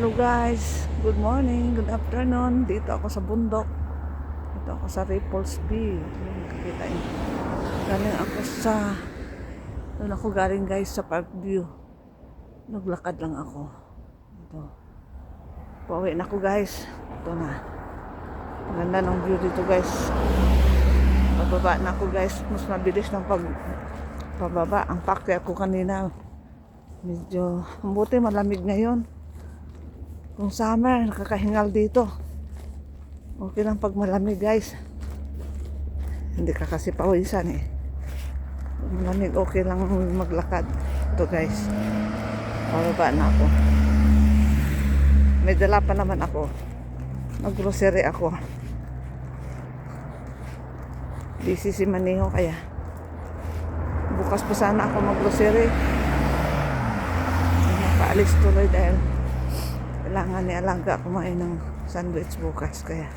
Hello guys, good morning, good afternoon. Dito ako sa bundok. Dito ako sa Ripples Bay. Yung nakikita niyo. Galing ako sa doon ako galing guys sa Parkview. Naglakad lang ako. Ito. Pauwi na ako guys. Ito na. Maganda ng view dito guys. Pababa na ako guys. Mas mabilis ng pababa. Ang pakyat ko kanina. Medyo buti malamig ngayon. Kung summer, nakakahingal dito. Okay lang pag malamig guys. Hindi ka kasi pawisan eh. Pag malamig, okay lang maglakad. Ito guys. Pababa na ako. May dala pa naman ako. Mag-grocery ako. Busy si Maniho kaya. Bukas pa sana ako mag-grocery. Nakaalis tuloy dahil kailangan ni Alaga kumain ng sandwich bukas kaya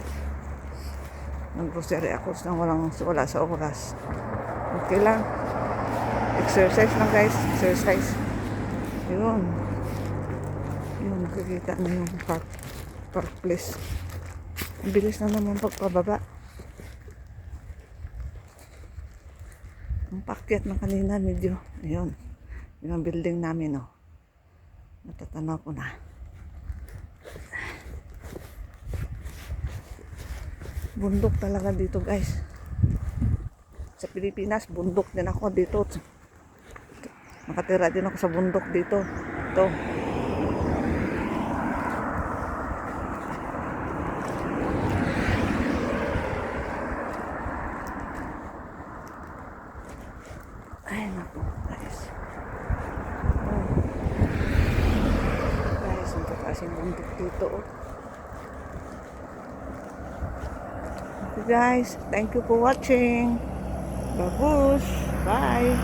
nag-grocery ako nang wala sa oras. Okay lang. Exercise lang guys. Exercise. Yun. Yun. Nakikita na yung park place. Ang bilis na naman pagpababa. Ang pakyat ng kanina medyo. Ayun. Yung building namin oh. Natatanaw ko na. Bundok talaga dito guys. Sa Pilipinas, bundok din ako dito. Nakatira din ako sa bundok dito. Ito. Ay naku guys. Oh. Guys, ang kakasing bundok dito oh. Okay guys, thank you for watching. Babush! Bye!